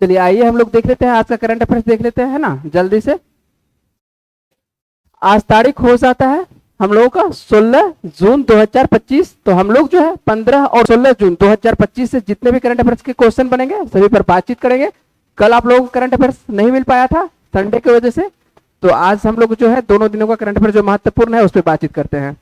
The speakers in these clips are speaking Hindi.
चलिए आइए हम लोग देख लेते हैं आज का करंट अफेयर्स देख लेते हैं, है ना, जल्दी से। आज तारीख हो जाता है हम लोगों का 16 जून 2025। तो हम लोग जो है 15 और 16 जून 2025 से जितने भी करंट अफेयर्स के क्वेश्चन बनेंगे सभी पर बातचीत करेंगे। कल आप लोगों को करंट अफेयर्स नहीं मिल पाया था संडे की वजह से, तो आज हम लोग जो है दोनों दिनों का करंट अफेयर जो महत्वपूर्ण है उस पर बातचीत करते हैं।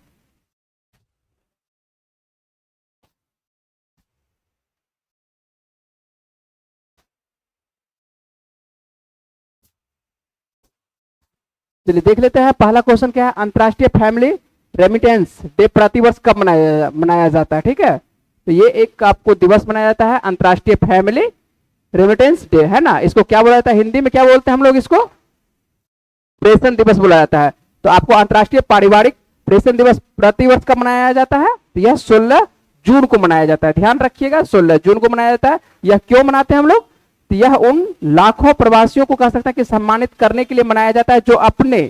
चलिए देख लेते हैं पहला क्वेश्चन क्या है। अंतर्राष्ट्रीय फैमिली रेमिटेंस डे प्रतिवर्ष कब मनाया जाता है, ठीक है। तो ये एक आपको दिवस मनाया जाता है अंतर्राष्ट्रीय फैमिली रेमिटेंस डे, है ना। इसको क्या बोला जाता है हिंदी में, क्या बोलते हैं हम लोग इसको, प्रेषण दिवस बोला जाता है। तो आपको अंतर्राष्ट्रीय पारिवारिक प्रेषण दिवस प्रतिवर्ष कब मनाया जाता है, तो यह 16 जून को मनाया जाता है। ध्यान रखिएगा 16 जून को मनाया जाता है। यह क्यों मनाते हैं हम लोग, तो यह उन लाखों प्रवासियों को कह सकते हैं कि सम्मानित करने के लिए मनाया जाता है जो अपने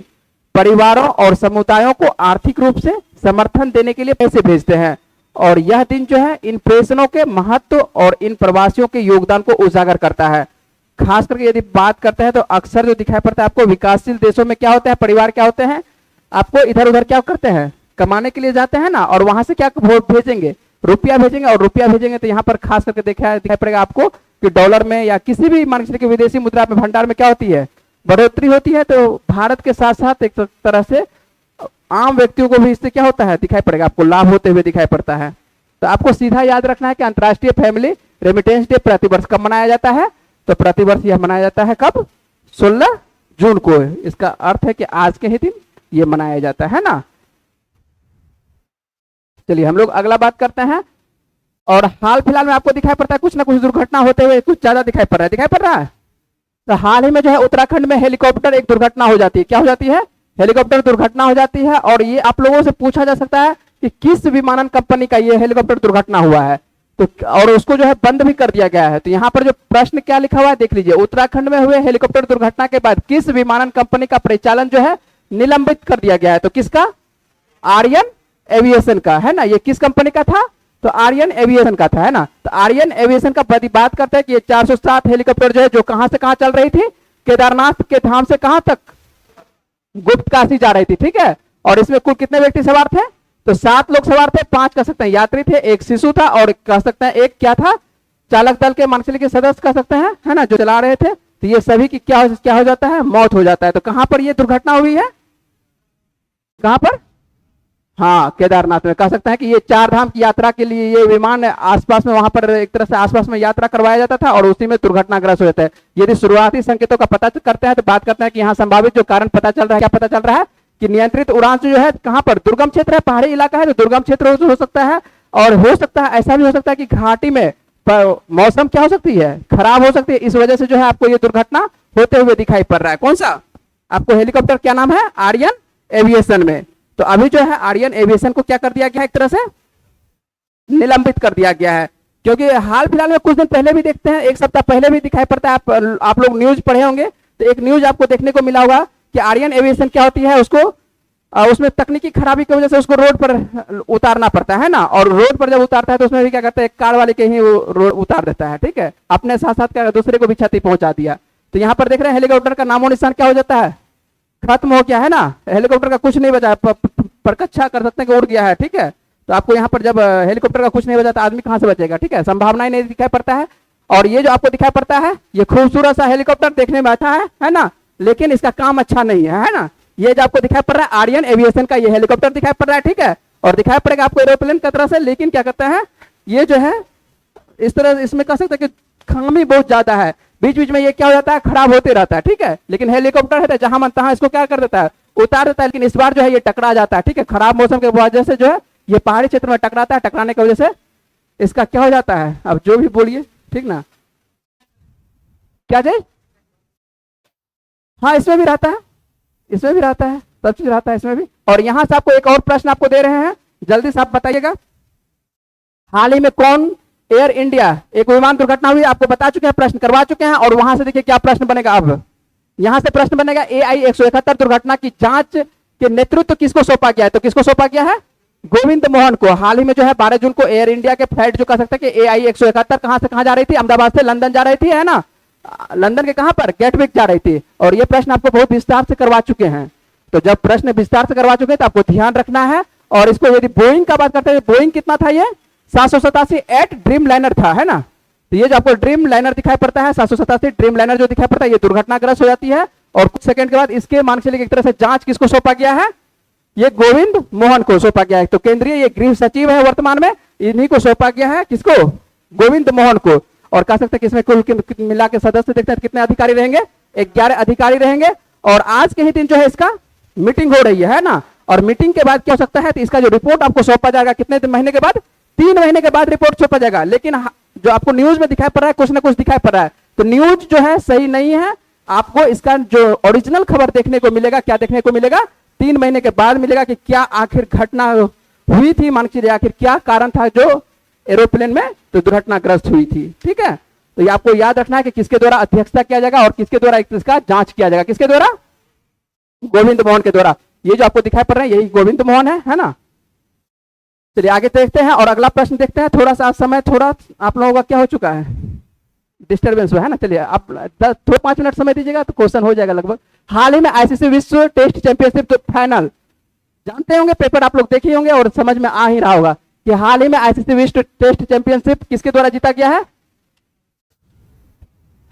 परिवारों और समुदायों को आर्थिक रूप से समर्थन देने के लिए पैसे भेजते हैं। और यह दिन जो है इन प्रेषणों के महत्व और इन प्रवासियों के योगदान को उजागर करता है। खास करके यदि बात करते हैं तो अक्सर जो दिखाई पड़ता है आपको विकासशील देशों में क्या होता है, परिवार क्या होते हैं, आपको इधर उधर क्या करते हैं, कमाने के लिए जाते हैं ना, और वहां से क्या भेजेंगे, रुपया भेजेंगे। और रुपया भेजेंगे तो यहाँ पर खास करके दिखाई पड़ेगा आपको कि डॉलर में या किसी भी मान के विदेशी मुद्रा में भंडार में क्या होती है, बढ़ोतरी होती है। तो भारत के साथ साथ एक तरह से आम व्यक्तियों को भी इससे क्या होता है, दिखाई पड़ेगा आपको लाभ होते हुए दिखाई पड़ता है। तो आपको सीधा याद रखना है कि अंतर्राष्ट्रीय फैमिली रेमिटेंस डे प्रतिवर्ष कब मनाया जाता है, तो प्रतिवर्ष यह मनाया जाता है कब, 16 जून को। इसका अर्थ है कि आज के ही दिन यह मनाया जाता है ना। चलिए हम लोग अगला बात करते हैं। और हाल फिलहाल में आपको दिखाई पड़ता है कुछ ना कुछ दुर्घटना होते हुए कुछ ज्यादा दिखाई पड़ रहा है। तो हाल ही में जो है उत्तराखंड में हेलीकॉप्टर एक दुर्घटना हो जाती है। क्या हो जाती है, हेलीकॉप्टर दुर्घटना हो जाती है। और ये आप लोगों से पूछा जा सकता है कि किस विमानन कंपनी का ये हेलीकॉप्टर दुर्घटना हुआ है, तो और उसको जो है बंद भी कर दिया गया है। तो यहाँ पर जो प्रश्न क्या लिखा हुआ है देख लीजिए, उत्तराखंड में हुए हेलीकॉप्टर दुर्घटना के बाद किस विमानन कंपनी का परिचालन जो है निलंबित कर दिया गया है, तो किसका, आर्यन एविएशन का, है ना। ये किस कंपनी का था, तो आर्यन एविएशन का था, है ना। तो आर्यन एविएशन का बात करते हैं कि ये 407 हेलीकॉप्टर जो है जो कहां से कहां चल रही थी, केदारनाथ के धाम से कहां तक, गुप्त काशी जा रही थी, ठीक है। और इसमें कुल कितने व्यक्ति सवार थे, तो 7 लोग सवार थे, 5 कह सकते हैं यात्री थे, एक शिशु था और कह सकते हैं एक क्या था, चालक दल के मानसिक के सदस्य कह सकते हैं, है ना, जो चला रहे थे। तो ये सभी की क्या हो जाता है, मौत हो जाता है। तो कहां पर ये दुर्घटना हुई है, कहां पर, हाँ केदारनाथ में। कह सकते हैं कि ये 4 धाम की यात्रा के लिए ये विमान आसपास में वहां पर एक तरह से आसपास में यात्रा करवाया जाता था और उसी में दुर्घटनाग्रस्त हो जाता है। यदि शुरुआती संकेतों का पता करते हैं तो बात करते हैं कि यहाँ संभावित जो कारण पता चल रहा है, क्या पता चल रहा है कि नियंत्रित उड़ान जो है कहां पर, दुर्गम क्षेत्र है, पहाड़ी इलाका है, तो दुर्गम क्षेत्र हो सकता है। और हो सकता है ऐसा भी हो सकता है कि घाटी में मौसम क्या हो सकती है, खराब हो सकती है। इस वजह से जो है आपको ये दुर्घटना होते हुए दिखाई पड़ रहा है। कौन सा, आपको हेलीकॉप्टर क्या नाम है, आर्यन एविएशन में। तो अभी जो है आर्यन एविएशन को क्या कर दिया गया है, एक तरह से निलंबित कर दिया गया है। क्योंकि हाल फिलहाल में कुछ दिन पहले भी देखते हैं, 1 सप्ताह पहले भी दिखाई पड़ता है, आप लोग न्यूज पढ़े होंगे तो एक न्यूज आपको देखने को मिला होगा कि आर्यन एविएशन क्या होती है, उसको उसमें तकनीकी खराबी की वजह से उसको रोड पर उतारना पड़ता है ना। और रोड पर जब उतारता है तो उसमें भी क्या करता है, एक कार वाले के ही रोड उतार देता है, ठीक है, अपने साथ साथ क्या दूसरे को भी क्षति पहुंचा दिया। तो यहाँ पर देख रहे हैं हेलीकॉप्टर का नामो निशान क्या हो जाता है, खत्म हो गया है ना। हेलीकॉप्टर का कुछ नहीं बचा, प्रकच्छा कर सकते हैं कि उड़ गया है, ठीक है। तो आपको यहाँ पर जब हेलीकॉप्टर का कुछ नहीं बचा तो आदमी कहां से बचेगा, ठीक है, संभावनाएं नहीं दिखाई पड़ता है। और ये जो आपको दिखाई पड़ता है ये खूबसूरत सा हेलीकॉप्टर देखने में अच्छा है ना, लेकिन इसका काम अच्छा नहीं है ना। ये जो आपको दिखाई पड़ रहा है आर्यन एविएशन का ये हेलीकॉप्टर दिखाई पड़ रहा है, ठीक है, और दिखाई पड़ेगा आपको एरोप्लेन की तरह से, लेकिन क्या करता है ये जो है इस तरह, इसमें कह सकते हैं कि खामी बहुत ज्यादा है, बीच बीच में ये क्या हो जाता है, खराब होते रहता है, ठीक है। लेकिन हेलीकॉप्टर है जहां मन तहां इसको क्या कर देता है, उतार देता है। लेकिन इस बार जो है ये टकरा जाता है, ठीक है, खराब मौसम के वजह से जो है ये पहाड़ी क्षेत्र में टकराता है, टकराने की वजह से इसका क्या हो जाता है, अब जो भी बोलिए, ठीक ना, क्या चाहिए, हाँ इसमें भी रहता है, इसमें भी रहता है, सब चीज रहता है इसमें भी। और यहां से आपको एक और प्रश्न आपको दे रहे हैं, जल्दी से आप बताइएगा। हाल ही में कौन एयर इंडिया एक विमान दुर्घटना हुई, आपको बता चुके हैं, प्रश्न करवा चुके हैं। और वहां से देखिए क्या प्रश्न बनेगा, अब यहां से प्रश्न बनेगा, AI 171 दुर्घटना की जांच के नेतृत्व किसको सौंपा गया है, तो किसको सौंपा गया है, गोविंद मोहन को। हाल ही में जो है 12 जून को एयर इंडिया के फ्लाइट जो कह सकते हैं कि AI 171 कहां से कहां जा रही थी, अहमदाबाद से लंदन जा रही थी, है ना। लंदन के कहां पर, गेटविक जा रही थी। और ये प्रश्न आपको बहुत विस्तार से करवा चुके हैं। तो जब प्रश्न विस्तार से करवा चुके हैं तो आपको ध्यान रखना है। और इसको यदि बोइंग का बात करते हैं, बोइंग कितना था, ये 787 एट ड्रीम लाइनर था, है ना। तो ये जो आपको ड्रीम लाइनर दिखाई पड़ता है, 787 ड्रीम लाइनर जो दिखाई पड़ता है, ये दुर्घटनाग्रस्त हो जाती है। और कुछ सेकंड के बाद इसके मान के लिए एक तरह से जांच किसको सौंपा गया है, ये गोविंद मोहन को सौंपा गया है। तो केंद्रीय ये गृह सचिव है वर्तमान में, इन्हीं को सौंपा गया है, किसको, गोविंद मोहन को। और कह सकते हैं कि इसमें कुल मिला के सदस्य देखते हैं कितने अधिकारी रहेंगे, 11 अधिकारी रहेंगे। और आज के ही दिन जो है इसका मीटिंग हो रही है ना। और मीटिंग के बाद क्या हो सकता है, तो इसका जो रिपोर्ट आपको सौंपा जाएगा कितने महीने के बाद, 3 महीने के बाद रिपोर्ट सौंपा जाएगा। लेकिन जो आपको न्यूज में दिखाई पड़ रहा है, कुछ ना कुछ दिखाई पड़ रहा है, तो न्यूज जो है सही नहीं है। आपको इसका जो ओरिजिनल खबर देखने को मिलेगा, क्या देखने को मिलेगा, 3 महीने के बाद मिलेगा कि क्या आखिर घटना हुई थी, मान लीजिए आखिर क्या कारण था जो एरोप्लेन में तो दुर्घटनाग्रस्त हुई थी। ठीक है, तो ये आपको याद रखना है कि किसके द्वारा अध्यक्षता किया जाएगा और किसके द्वारा इसका जांच किया जाएगा, किसके द्वारा, गोविंद मोहन के द्वारा। ये जो आपको दिखाई पड़ रहा है यही गोविंद मोहन है ना। चलिए आगे देखते हैं और अगला प्रश्न देखते हैं। थोड़ा सा समय थोड़ा आप लोगों का क्या हो चुका है, डिस्टर्बेंस हुआ है ना। चलिए आप 5 मिनट समय दीजिएगा तो क्वेश्चन हो जाएगा लगभग। हाल ही में आईसीसी विश्व टेस्ट चैंपियनशिप फाइनल, जानते होंगे, पेपर आप लोग देखे होंगे और समझ में आ ही रहा होगा कि हाल ही में आईसीसी विश्व टेस्ट चैंपियनशिप किसके द्वारा जीता गया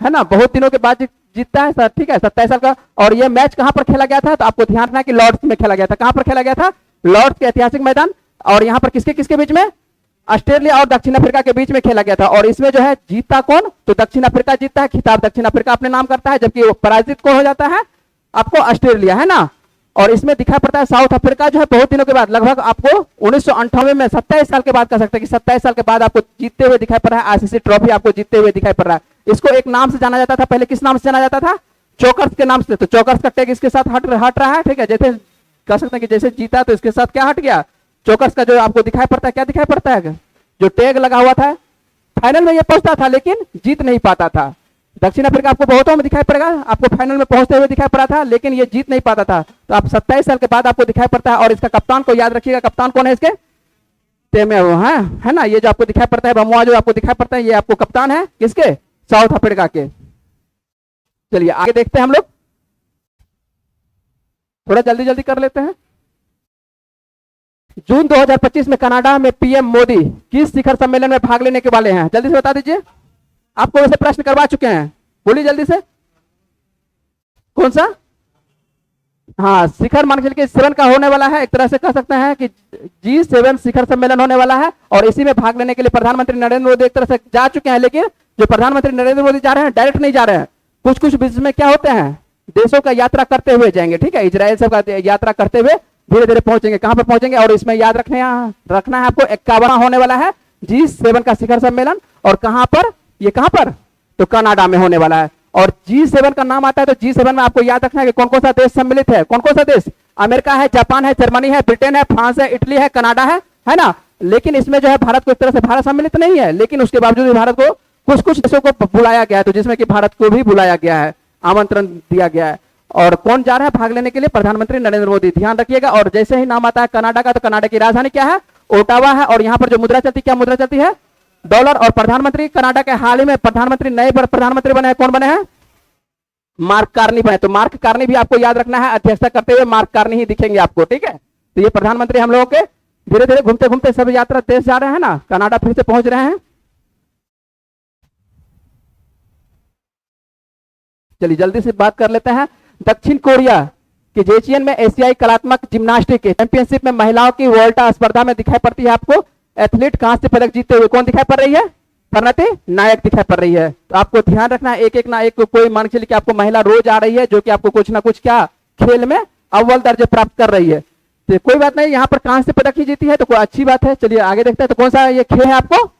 है ना। बहुत दिनों के बाद जीतता है सर, ठीक है, 27 साल का। और ये मैच कहां पर खेला गया था, तो आपको ध्यान रखना है कि लॉर्ड्स में खेला गया था। कहां पर खेला गया था, लॉर्ड्स के ऐतिहासिक मैदान। और यहां पर किसके किसके बीच में, ऑस्ट्रेलिया और दक्षिण अफ्रीका के बीच में खेला गया था। और इसमें जो है जीता कौन, तो दक्षिण अफ्रीका जीतता है, खिताब दक्षिण अफ्रीका अपने नाम करता है, जबकि पराजित कौन हो जाता है, आपको ऑस्ट्रेलिया, है ना। और इसमें दिखाई पड़ता है साउथ अफ्रीका जो है बहुत दिनों के बाद, लगभग आपको 1998 में 27 साल के बाद कह सकते हैं कि 27 साल के बाद आपको जीतते हुए दिखाई पड़ रहा है, आईसीसी ट्रॉफी आपको जीतते हुए दिखाई पड़ रहा है। इसको एक नाम से जाना जाता था, पहले किस नाम से जाना जाता था, चोकर्स के नाम से। तो चोकर्स का टैग इसके साथ हट रहा है, ठीक है, जैसे कह सकते हैं कि जैसे जीता तो इसके साथ क्या हट गया, चोकर्स का जो आपको दिखाई पड़ता है, क्या दिखाई पड़ता है, जो टैग लगा हुआ था। फाइनल में ये पहुंचता था लेकिन जीत नहीं पाता था। दक्षिण अफ्रीका आपको बहुतों में दिखाई पड़ेगा, आपको फाइनल में पहुंचते हुए दिखाई पड़ा था लेकिन ये जीत नहीं पाता था। तो आप 27 साल के बाद आपको दिखाई पड़ता है। और इसका कप्तान को याद रखिएगा, कप्तान कौन है इसके, तेमेव है ना। ये जो आपको दिखाई पड़ता है बमुआ जो आपको दिखाई पड़ता है, ये आपको कप्तान है किसके, साउथ अफ्रीका के। चलिए आगे देखते हैं हम लोग, थोड़ा जल्दी जल्दी कर लेते हैं। जून 2025 में कनाडा में पीएम मोदी किस शिखर सम्मेलन में भाग लेने के वाले हैं, जल्दी से बता दीजिए। आपको वैसे प्रश्न करवा चुके हैं, बोलिए जल्दी से, कौन सा, हाँ शिखर मान के 7 का होने वाला है। एक तरह से कह सकते हैं कि G7 शिखर सम्मेलन होने वाला है। और इसी में भाग लेने के लिए प्रधानमंत्री नरेंद्र मोदी एक तरह से जा चुके हैं, लेकिन जो प्रधानमंत्री नरेंद्र मोदी जा रहे हैं डायरेक्ट नहीं जा रहे हैं, कुछ कुछ बीच में क्या होते हैं, देशों का यात्रा करते हुए जाएंगे। ठीक है, इजराइल सब का यात्रा करते हुए धीरे धीरे पहुंचेंगे, कहां पर पहुंचेंगे। और इसमें याद रखना है आपको 51वां होने वाला है G7 का शिखर सम्मेलन। और कहां पर, ये कहां पर, तो कनाडा में होने वाला है। और G7 का नाम आता है तो G7 में आपको याद रखना है कि कौन कौन सा देश सम्मिलित है, कौन कौन सा देश, अमेरिका है, जापान है, जर्मनी है, ब्रिटेन है, फ्रांस है, इटली है, कनाडा है ना। लेकिन इसमें जो है भारत को एक तरह से भारत सम्मिलित नहीं है, लेकिन उसके बावजूद भारत को कुछ कुछ देशों को बुलाया गया है, तो जिसमें कि भारत को भी बुलाया गया है, आमंत्रण दिया गया है। और कौन जा रहा है भाग लेने के लिए, प्रधानमंत्री नरेंद्र मोदी, ध्यान रखिएगा। और जैसे ही नाम आता है कनाडा का, तो कनाडा की राजधानी क्या है, ओटावा है। और यहाँ पर जो मुद्रा चलती, क्या मुद्रा चलती है, डॉलर। और प्रधानमंत्री कनाडा के हाल ही में प्रधानमंत्री नए प्रधानमंत्री बने हैं, कौन बने हैं, मार्क कार्नी बने। तो मार्क कार्नी भी आपको याद रखना है, अध्यक्षता करते हुए मार्क कार्नी ही दिखेंगे आपको, ठीक है। तो ये प्रधानमंत्री हम लोगों के धीरे धीरे घूमते घूमते सब यात्रा देश जा रहे हैं ना, कनाडा फिर से पहुंच रहे हैं। चलिए जल्दी से बात कर लेते हैं। दक्षिण कोरिया के जेचियन में एशियाई कलात्मक जिम्नास्टिक के चैंपियनशिप में महिलाओं की वोल्टा स्पर्धा में दिखाई पड़ती है आपको एथलीट कांस्य पदक जीतते हुए कौन दिखाई पड़ रही है, परिणति नायक दिखाई पड़ रही है। तो आपको ध्यान रखना है, एक एक ना एक कोई मान के लिए कि आपको महिला रोज आ रही है जो कि आपको कुछ ना कुछ क्या खेल में अव्वल दर्जे प्राप्त कर रही है। तो कोई बात नहीं, यहाँ पर कांस्य पदक ही जीती है तो कोई अच्छी बात है। चलिए आगे देखते हैं, तो कौन सा ये खेल है आपको,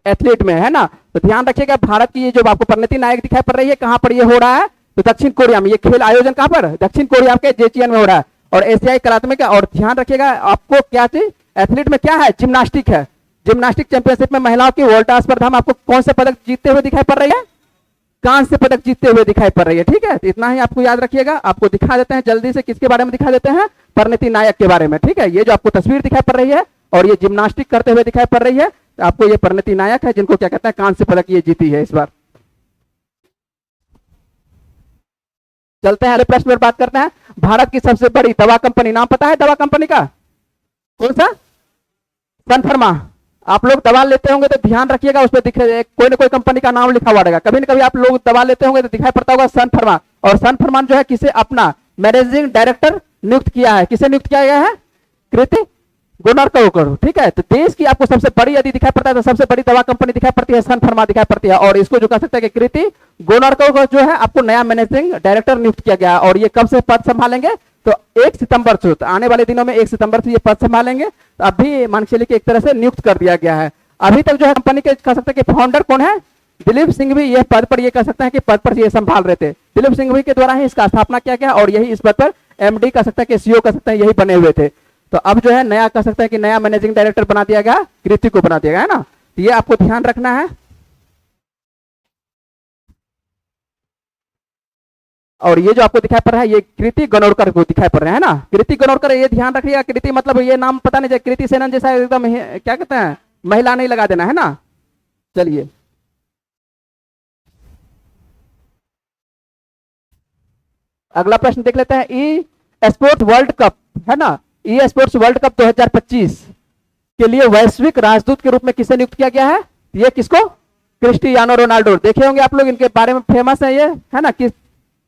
एथलीट में, है ना। तो ध्यान रखिएगा, भारत की ये जो आपको परिणति नायक दिखाई पड़ रही है, कहां पर ये हो रहा है, तो दक्षिण कोरिया में। ये खेल आयोजन कहां पर, दक्षिण कोरिया के जेचियन में हो रहा है। और एशियाई कलात्मक है। और ध्यान रखिएगा आपको क्या चीज, एथलीट में क्या है, जिम्नास्टिक है। जिम्नास्टिक चैंपियनशिप में महिलाओं की वोल्टा स्पर्धा में आपको कौन से पदक जीतते हुए दिखाई पड़ रही है, कांस्य पदक जीतते हुए दिखाई पड़ रही है, ठीक है। तो इतना ही आपको याद रखिएगा। आपको दिखा देते हैं जल्दी से, किसके बारे में दिखा देते हैं, परिणति नायक के बारे में, ठीक है। ये जो आपको तस्वीर दिखाई पड़ रही है और ये जिम्नास्टिक करते हुए दिखाई पड़ रही है, तो आपको ये परिणति नायक है जिनको क्या कहते हैं, कांस्य पदक ये जीती है इस बार। चलते हैं अगले प्रश्न पर बात करते हैं। भारत की सबसे बड़ी दवा कंपनी, नाम पता है दवा कंपनी का? कौन सा? सन फार्मा। आप लोग दवा लेते होंगे तो ध्यान रखिएगा, उस पर दिखे कोई ना कोई कंपनी का नाम लिखा हुआ रहेगा। कभी ना कभी आप लोग दवा लेते होंगे तो दिखाई पड़ता होगा सन फार्मा। और सन फार्मा जो है किसे अपना मैनेजिंग डायरेक्टर नियुक्त किया है? किसे नियुक्त किया गया है? कृति गोनार्कर। ठीक है, तो देश की आपको सबसे बड़ी यदि दिखाई पड़ता है तो सबसे बड़ी दवा कंपनी दिखाई पड़ती है सन फार्मा दिखाई पड़ती है। और इसको जो कह सकते हैं कि कृति गोनार्कर जो है आपको नया मैनेजिंग डायरेक्टर नियुक्त किया गया है। और ये कब से पद संभालेंगे? तो 1 सितंबर से, तो आने वाले दिनों में 1 सितंबर से ये पद संभालेंगे। तो अभी मान के चलिए कि एक तरह से नियुक्त कर दिया गया है। अभी तक जो है कंपनी के कह सकते हैं कि फाउंडर कौन है? दिलीप सिंह भी ये पद पर, ये कह सकते हैं कि पद पर ये संभाल रहे थे। दिलीप सिंह भी के द्वारा ही इसका स्थापना किया गया और यही इस पद पर एमडी कह सकते हैं कि सीईओ कह सकते हैं यही बने हुए थे। तो अब जो है नया कह सकते हैं कि नया मैनेजिंग डायरेक्टर बना दिया गया, कृति को बना दिया गया है ना। तो ये आपको ध्यान रखना है। और ये जो आपको दिखाई पड़ रहा है ये कृति गोनार्कर को दिखाई पड़ रहा है ना। कृति गोनार्कर, ये ध्यान रखिएगा। कृति मतलब ये नाम पता नहीं, कृति सेनन जैसा एकदम क्या कहते हैं, महिला नहीं लगा देना है ना। चलिए अगला प्रश्न देख लेते हैं। ई स्पोर्ट्स वर्ल्ड कप है ना, ई स्पोर्ट्स वर्ल्ड कप 2025 के लिए वैश्विक राजदूत के रूप में किसे नियुक्त किया गया है? ये किसको? Cristiano Ronaldo. देखे होंगे आप लोग, इनके बारे में फेमस है ये, है ना। किस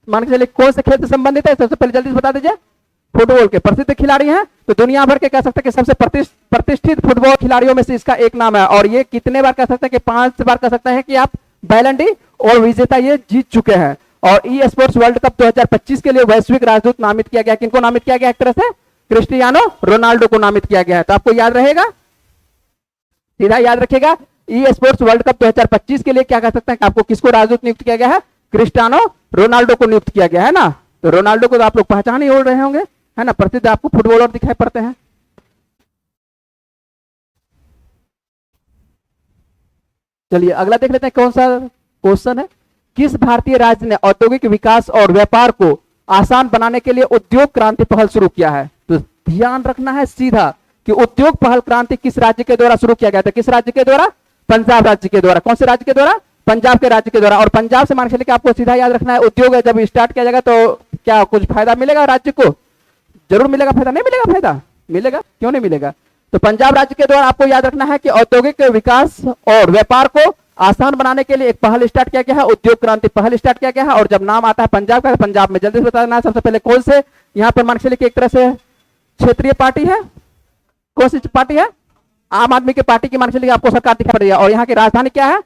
मान के चलिए कौन से खेल से संबंधित है? सबसे पहले जल्दी से बता दीजिए। फुटबॉल के प्रसिद्ध खिलाड़ी हैं। तो दुनिया भर के कह सकते हैं कि सबसे प्रतिष्ठित फुटबॉल खिलाड़ियों में से इसका एक नाम है। और ये कितने बार कह सकते हैं कि 5 बार कह सकते हैं कि आप बैलन डी और विजेता ये जीत चुके हैं। और ई स्पोर्ट्स वर्ल्ड कप 2025 के लिए वैश्विक राजदूत नामित किया गया। किनको नामित किया गया? एक तरह से क्रिस्टियानो रोनाल्डो को नामित किया गया है। तो आपको याद रहेगा, सीधा याद रखिएगा। ई स्पोर्ट्स वर्ल्ड कप 2025 के लिए क्या कह सकते हैं कि आपको किसको राजदूत नियुक्त किया गया है? क्रिस्टियानो रोनाल्डो को नियुक्त किया गया है ना। तो रोनाल्डो को तो आप लोग पहचान ही हो रहे होंगे, है ना। प्रसिद्ध आपको फुटबॉलर दिखाई पड़ते हैं। चलिए अगला देख लेते हैं कौन सा क्वेश्चन है। किस भारतीय राज्य ने औद्योगिक विकास और व्यापार को आसान बनाने के लिए उद्योग क्रांति पहल शुरू किया है? तो ध्यान रखना है सीधा कि उद्योग पहल क्रांति किस राज्य के द्वारा शुरू किया गया था? किस राज्य के द्वारा? पंजाब राज्य के द्वारा। कौन से राज्य के द्वारा? पंजाब के राज्य के द्वारा। और पंजाब से मान के चलिए आपको सीधा याद रखना है, उद्योग है जब स्टार्ट किया जाएगा तो क्या कुछ फायदा मिलेगा राज्य को? जरूर मिलेगा फायदा। नहीं मिलेगा फायदा? मिलेगा, क्यों नहीं मिलेगा। तो पंजाब राज्य के द्वारा आपको याद रखना है कि औद्योगिक विकास और व्यापार को आसान बनाने के लिए एक पहल स्टार्ट किया गया है, उद्योग क्रांति पहल स्टार्ट किया गया है। और जब नाम आता है पंजाब का, पंजाब में जल्दी से बताना है सबसे पहले कौन से यहाँ पर मान के चलिए एक तरह से क्षेत्रीय पार्टी है। कौन सी पार्टी है? आम आदमी की पार्टी की मान के चलिए आपको सरकार दिखाई पड़ रही है। और यहाँ की राजधानी क्या है?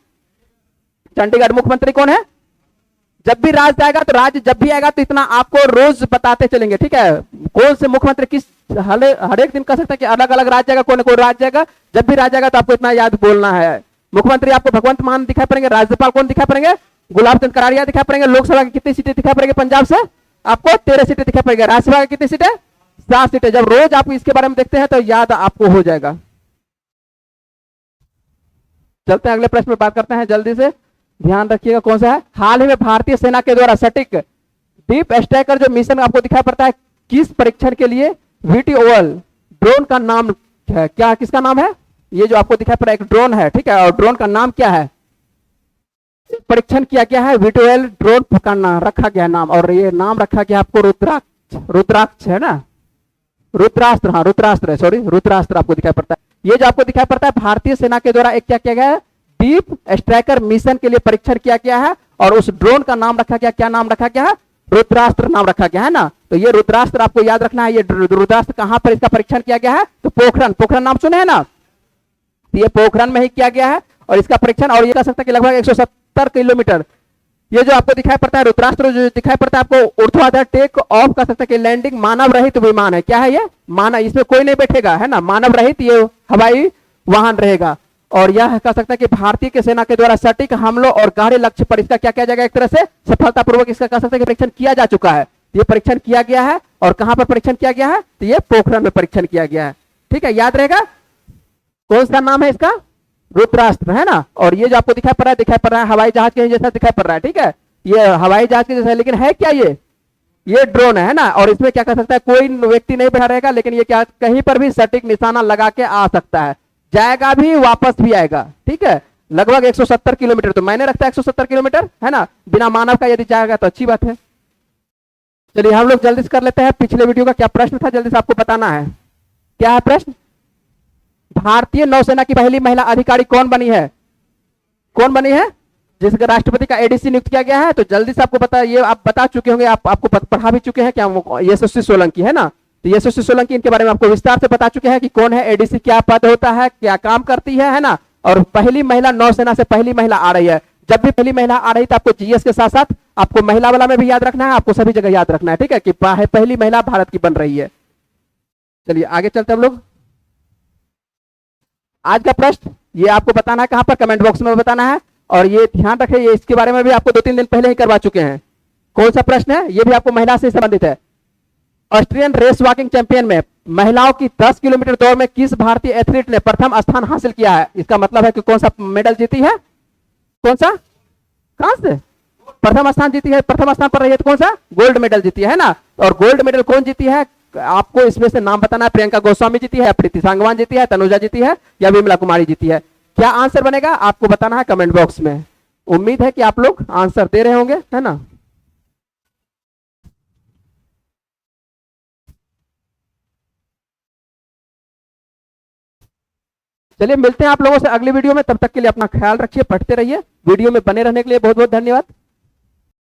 चंडीगढ़। मुख्यमंत्री कौन है? जब भी राज जाएगा तो राज्य जब भी आएगा तो इतना आपको रोज बताते चलेंगे, ठीक है। कौन से मुख्यमंत्री किस हर एक दिन कह सकते हैं कि अलग अलग राज्य जाएगा, कोई ना कोई राज्य जाएगा। जब भी राज्य जाएगा तो आपको इतना याद बोलना है। मुख्यमंत्री आपको भगवंत मान दिखाई पड़ेंगे, राज्यपाल कौन दिखाई पड़ेंगे? गुलाब चंद कटारिया दिखाई पड़ेंगे। लोकसभा की कितनी सीटें दिखाई पड़ेंगे? पंजाब से आपको 13 सीटें दिखाई पड़ेंगे। राज्यसभा की कितनी सीटें? 7 सीटें। जब रोज आप इसके बारे में देखते हैं तो याद आपको हो जाएगा। चलते हैं अगले प्रश्न पर बात करते हैं, जल्दी से ध्यान रखिएगा कौन सा है। हाल ही में भारतीय सेना के द्वारा सटीक डीप स्ट्राइकर जो मिशन आपको दिखाई पड़ता है, किस परीक्षण के लिए VTOL ड्रोन का नाम है? क्या किसका नाम है? ये जो आपको दिखाई पड़ा एक ड्रोन है, ठीक है। और ड्रोन का नाम क्या है? परीक्षण किया गया है VTOL ड्रोन का नाम रखा गया नाम। और ये नाम रखा गया आपको रुद्राक्ष। रुद्राक्ष है ना, रुद्रास्त्र। हाँ रुद्रास्त्र, सॉरी रुद्रास्त्र आपको दिखाई पड़ता है। ये जो आपको दिखाई पड़ता है भारतीय सेना के द्वारा एक क्या किया गया है? डीप स्ट्राइकर मिशन के लिए परीक्षण किया गया है। और उस ड्रोन का नाम रखा गया, क्या नाम रखा गया है? रुद्रास्त्र नाम रखा गया है ना। तो ये रुद्रास्त्र आपको याद रखना है। ये रुद्रास्त्र कहां पर इसका परीक्षण किया गया है? तो पोखरण। पोखरण नाम सुने हैं ना, ये पोखरण में ही किया गया है। और इसका परीक्षण, और ये कह सकते हैं कि लगभग 170 किलोमीटर। ये जो आपको दिखाई पड़ता है रुद्रास्त्र जो दिखाई पड़ता है आपको ऊर्ध्वाधर टेक ऑफ कर सकते हैं कि लैंडिंग मानव रहित विमान है। क्या है ये? मानव, इसमें कोई नहीं बैठेगा, है ना। मानव रहित ये हवाई वाहन रहेगा। और यह कह सकता है कि भारतीय सेना के द्वारा सटीक हमलों और गाढ़े लक्ष्य पर इसका क्या किया जाएगा? एक तरह से सफलतापूर्वक इसका कह सकते हैं कि परीक्षण किया जा चुका है। ये परीक्षण किया गया है। और कहां पर परीक्षण किया गया है? तो ये पोखरण में परीक्षण किया गया है, ठीक है। याद रहेगा कौन सा नाम है इसका? रुद्रास्त्र, है ना। और ये जो आपको दिखाई पड़ रहा है हवाई जहाज के जैसा दिखाई पड़ रहा है, ठीक है। ये हवाई जहाज के जैसा है, लेकिन है क्या ये ड्रोन है ना। और इसमें क्या कर सकता है? कोई व्यक्ति नहीं बैठा रहेगा, लेकिन ये क्या कहीं पर भी सटीक निशाना लगा के आ सकता है, जाएगा भी वापस भी आएगा, ठीक है। लगभग 170 किलोमीटर, तो मैंने रखता है 170 किलोमीटर, है ना। बिना मानव का यदि जाएगा तो अच्छी बात है। चलिए हम लोग जल्दी से कर लेते हैं। पिछले वीडियो का क्या प्रश्न था, जल्दी से आपको बताना है। क्या है प्रश्न? भारतीय नौसेना की पहली महिला अधिकारी कौन बनी है? कौन बनी है? जिसके राष्ट्रपति का एडीसी नियुक्त किया गया है। तो जल्दी से आपको पता, ये आप बता चुके होंगे, आपको पढ़ा भी चुके हैं क्या? यशस्वी सोलंकी है ना। तो यशस्वी सोलंकी, इनके बारे में आपको विस्तार से बता चुके हैं कि कौन है एडीसी, क्या पद होता है, क्या काम करती है ना। और पहली महिला, नौसेना से पहली महिला आ रही है। जब भी पहली महिला आ रही तो आपको जीएस के साथ साथ आपको महिला वाला में भी याद रखना है, आपको सभी जगह याद रखना है, ठीक है, कि पहली महिला भारत की बन रही है। चलिए आगे चलते हम लोग। आज का प्रश्न ये आपको बताना है कहां पर, कमेंट बॉक्स में बताना है। और ये ध्यान रखें, ये इसके बारे में भी आपको 2-3 दिन पहले ही करवा चुके हैं। कौन सा प्रश्न है? ये भी आपको महिला से संबंधित है। ऑस्ट्रियन रेस वॉकिंग चैंपियन में महिलाओं की 10 किलोमीटर दौड़ में किस भारतीय एथलीट ने प्रथम स्थान हासिल किया है? इसका मतलब है कि कौन सा मेडल जीती है? कौन सा? कहां से प्रथम स्थान जीती है? प्रथम स्थान पर रही है तो कौन सा? गोल्ड मेडल जीती है ना। और गोल्ड मेडल कौन जीती है? आपको इसमें से नाम बताना है। प्रियंका गोस्वामी जीती है, प्रीति सांगवान जीती है, तनुजा जीती है, या विमला कुमारी जीती है? क्या आंसर बनेगा आपको बताना है कमेंट बॉक्स में। उम्मीद है कि आप लोग आंसर दे रहे होंगे, है ना। चलिए मिलते हैं आप लोगों से अगली वीडियो में। तब तक के लिए अपना ख्याल रखिए, पढ़ते रहिए। वीडियो में बने रहने के लिए बहुत बहुत धन्यवाद।